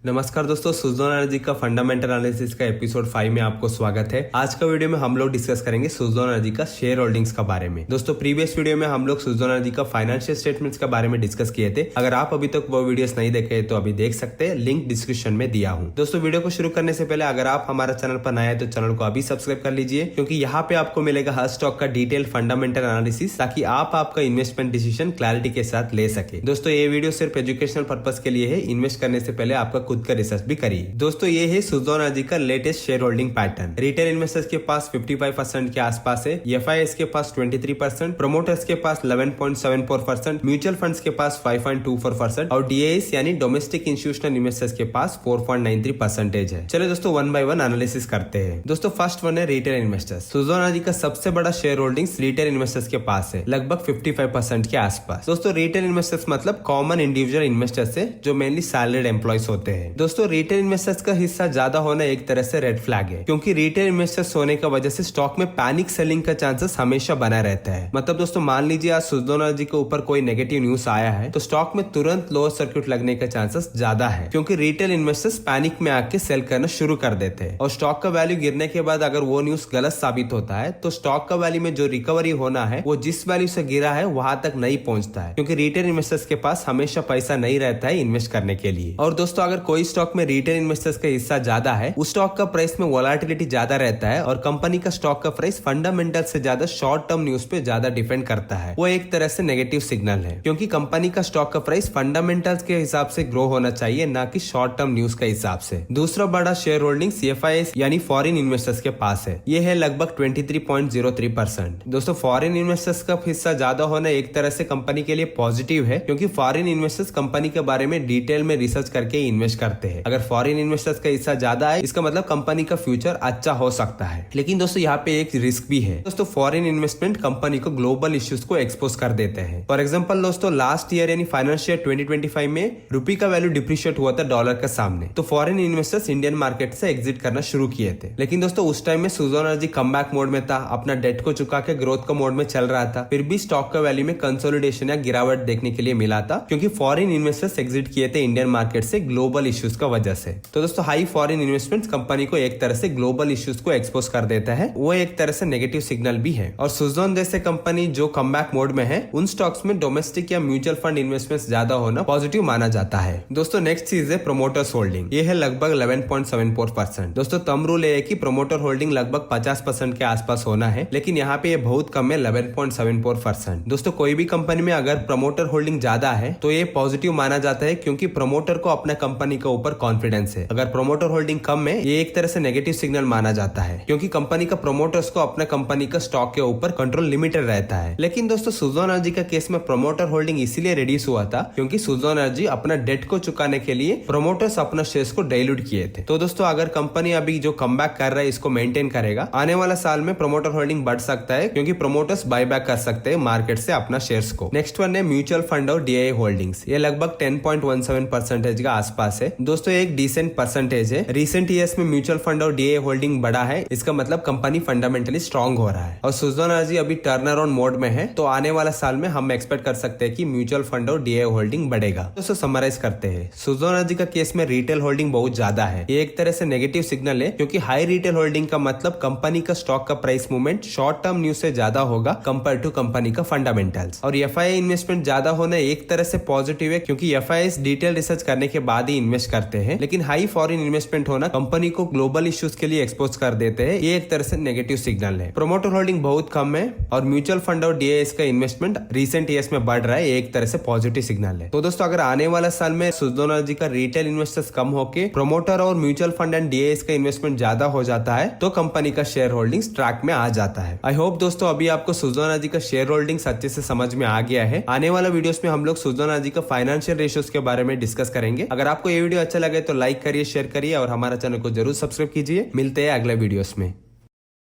नमस्कार दोस्तों, सुज़लोन एनर्जी का फंडामेंटल एनालिसिस का एपिसोड 5 में आपको स्वागत है। आज का वीडियो में हम लोग डिस्कस करेंगे सुज़लोन एनर्जी का शेयर होल्डिंग्स का बारे में। दोस्तों प्रीवियस वीडियो में हम लोग सुज़लोन एनर्जी का फाइनेंशियल स्टेटमेंट्स के बारे में डिस्कस किए थे। अगर आप अभी तक वो वीडियोस नहीं देखे तो अभी देख सकते हैं, लिंक डिस्क्रिप्शन में दिया हूँ। दोस्तों वीडियो को शुरू करने से पहले अगर आप हमारा चैनल पर नए हैं तो चैनल को अभी सब्सक्राइब कर लीजिए, क्योंकि यहाँ पे आपको मिलेगा हर स्टॉक का डिटेल फंडामेंटल एनालिसिस, ताकि आप आपका इन्वेस्टमेंट डिसीजन क्लैरिटी के साथ ले सके। दोस्तों ये वीडियो सिर्फ एजुकेशनल पर्पज के लिए है, इन्वेस्ट करने से पहले आपका खुद का रिसर्च भी करिए। दोस्तों ये है सुज़लोन एनर्जी का latest share holding pattern. Retail investors के पास 55% के आसपास है, एफआईएस के पास 23%, प्रोमोटर्स के पास 11.74%, म्यूचुअल फंड्स के पास 5.24% और डीएस यानी डोमेस्टिक इंस्टीट्यूशनल इन्वेस्टर्स के पास 4.93% है। चलिए दोस्तों वन बाय वन एनालिसिस करते हैं। दोस्तों फर्स्ट वन है रिटेल इन्वेस्टर्स। सुज़लोन एनर्जी का सबसे बड़ा शेयर होल्डिंग्स रिटेल इन्वेस्टर्स के पास है, लगभग 55% के आसपास। दोस्तों रिटेल इन्वेस्टर्स मतलब कॉमन इंडिविजुअल इन्वेस्टर्स है, जो मेनली सैलरीड एम्प्लॉयज होते हैं। दोस्तों रिटेल इन्वेस्टर्स का हिस्सा ज्यादा होना एक तरह से रेड फ्लैग है, क्योंकि रिटेल इन्वेस्टर्स होने की वजह से स्टॉक में पैनिक सेलिंग का चांसेस हमेशा बना रहता है। मतलब दोस्तों मान लीजिए आज सुज़लोन एनर्जी के ऊपर कोई नेगेटिव न्यूज आया है तो स्टॉक में तुरंत लोअर सर्किट लगने का चांसेस ज्यादा है, क्योंकि रिटेल इन्वेस्टर्स पैनिक में आके सेल करना शुरू कर देते हैं। और स्टॉक का वैल्यू गिरने के बाद अगर वो न्यूज गलत साबित होता है तो स्टॉक का वैल्यू में जो रिकवरी होना है वो जिस वैल्यू से गिरा है वहां तक नहीं पहुंचता है, क्योंकि रिटेल इन्वेस्टर्स के पास हमेशा पैसा नहीं रहता है इन्वेस्ट करने के लिए। और दोस्तों अगर कोई स्टॉक में रिटेल इन्वेस्टर्स का हिस्सा ज्यादा है, उस स्टॉक का प्राइस में वोलेटिलिटी ज्यादा रहता है और कंपनी का स्टॉक का प्राइस फंडामेंटल से ज्यादा शॉर्ट टर्म न्यूज पे ज्यादा डिपेंड करता है। वो एक तरह से नेगेटिव सिग्नल है, क्योंकि कंपनी का स्टॉक का प्राइस फंडामेंटल्स के हिसाब से ग्रो होना चाहिए, ना कि शॉर्ट टर्म न्यूज के हिसाब से। दूसरा बड़ा शेयर होल्डिंग एफआईएस यानी फॉरेन इन्वेस्टर्स के पास है। ये है लगभग 23.03%। दोस्तों फॉरेन इन्वेस्टर्स का हिस्सा ज्यादा होना एक तरह से कंपनी के लिए पॉजिटिव है, क्योंकि फॉरेन इन्वेस्टर्स कंपनी के बारे में डिटेल में रिसर्च करके इन्वेस्ट करते हैं। अगर फॉरेन इन्वेस्टर्स का हिस्सा ज्यादा है, इसका मतलब कंपनी का फ्यूचर अच्छा हो सकता है। लेकिन दोस्तों यहाँ पे एक रिस्क भी है। दोस्तों फॉरेन इन्वेस्टमेंट कंपनी को ग्लोबल इश्यूज को एक्सपोज कर देते हैं। फॉर एग्जांपल दोस्तों लास्ट ईयर यानी फाइनेंशियल 2025 में रुपी का वैल्यू डिप्रिशिएट हुआ था डॉलर के सामने, तो फॉरेन इन्वेस्टर्स इंडियन मार्केट से एग्जिट करना शुरू किए थे। लेकिन दोस्तों उस टाइम में सुज़लोन एनर्जी कमबैक मोड में था, अपना डेट को चुका के ग्रोथ का मोड में चल रहा था। फिर भी स्टॉक का वैल्यू में कंसोलिडेशन या गिरावट देखने के लिए मिला था, क्योंकि फॉरेन इन्वेस्टर्स एग्जिट किए थे इंडियन मार्केट से ग्लोबल इश्यूज का वजह से। तो दोस्तों हाई फॉरेन इन्वेस्टमेंट कंपनी को एक तरह से ग्लोबल इश्यूज को एक्सपोज कर देता है, वो एक तरह से नेगेटिव सिग्नल भी है। और सुज़लोन जैसे कंपनी जो कमबैक मोड में है, उन स्टॉक्स में डोमेस्टिक या म्यूचुअल फंड इन्वेस्टमेंट ज्यादा होना पॉजिटिव माना जाता है। दोस्तों नेक्स्ट चीज है प्रोमोटर्स होल्डिंग। ये है लगभग 11.74%। दोस्तों थंब रूल है कि प्रोमोटर होल्डिंग लगभग 50% के आसपास होना है, लेकिन यहाँ पे ये बहुत कम है, 11.74%। दोस्तों कोई भी कंपनी में अगर प्रोमोटर होल्डिंग ज्यादा है तो ये पॉजिटिव माना जाता है, क्योंकि प्रोमोटर को अपना कंपनी के ऊपर कॉन्फिडेंस है। अगर प्रोमोटर होल्डिंग कम है, ये एक तरह से नेगेटिव सिग्नल माना जाता है, क्योंकि कंपनी का प्रोमोटर्स को अपना कंपनी का स्टॉक के ऊपर कंट्रोल लिमिटेड रहता है। लेकिन दोस्तों सुज़लोन एनर्जी का केस में प्रोमोटर होल्डिंग इसीलिए रिड्यूस हुआ था, क्योंकि सुज़लोन एनर्जी अपना डेट को चुकाने के लिए प्रोमोटर्स अपना शेयर्स को डाइल्यूट किए थे। तो दोस्तों अगर कंपनी अभी जो कमबैक कर रहा है इसको मेंटेन करेगा, आने वाला साल में प्रोमोटर होल्डिंग बढ़ सकता है, क्योंकि प्रोमोटर्स बाय बैक कर सकते हैं मार्केट से अपना शेयर्स को। नेक्स्ट वन है म्यूचुअल फंड और डीआई होल्डिंग्स। ये लगभग 10.17% का आसपास है। दोस्तों एक डिसेंट परसेंटेज है। रिसेंट ईयर्स में म्यूचुअल फंड और डीआई होल्डिंग बढ़ा है, इसका मतलब कंपनी फंडामेंटली स्ट्रांग हो रहा है। और सुज़लोन एनर्जी अभी टर्न अराउंड मोड में है, तो आने वाला साल में हम एक्सपेक्ट कर सकते हैं कि म्यूचुअल फंड और डीआई होल्डिंग बढ़ेगा। दोस्तों समराइज करते हैं, सुज़लोन एनर्जी का केस में रिटेल होल्डिंग बहुत ज्यादा है। ये एक तरह से नेगेटिव सिग्नल है, क्योंकि हाई रिटेल होल्डिंग का मतलब कंपनी का स्टॉक का price movement short term news से ज्यादा होगा कंपेयर टू कंपनी का फंडामेंटल्स। और एफआईआई इन्वेस्टमेंट ज्यादा होना एक तरह से पॉजिटिव है, क्योंकि एफआईआई डिटेल रिसर्च करने के बाद ही इन्वेस्ट करते हैं। लेकिन हाई फॉरेन इन्वेस्टमेंट होना कंपनी को ग्लोबल इश्यूज के लिए एक्सपोज कर देते हैं, ये एक तरह से नेगेटिव सिग्नल है। प्रोमोटर होल्डिंग बहुत कम है और म्यूचुअल फंड और डीआईएस का इन्वेस्टमेंट रिसेंट ईयर्स में बढ़ रहा है, एक तरह से पॉजिटिव सिग्नल है। तो दोस्तों अगर आने वाला साल में सुज़लोन एनर्जी का रिटेल इन्वेस्टर्स कम होके प्रोमोटर और म्यूचुअल फंड एंड डीआईएस का इन्वेस्टमेंट ज्यादा हो जाता है, तो कंपनी का शेयर होल्डिंग ट्रैक में आ जाता है। आई होप दोस्तों अभी आपको सुज़लोन एनर्जी का शेयर होल्डिंग अच्छे से समझ में आ गया है। आने वाला वीडियोस में हम लोग सुज़लोन एनर्जी का फाइनेंशियल रेशियोज के बारे में डिस्कस करेंगे। अगर आपको ये वीडियो अच्छा लगे तो लाइक करिए, शेयर करिए और हमारा चैनल को जरूर सब्सक्राइब कीजिए। मिलते हैं अगले वीडियोस में।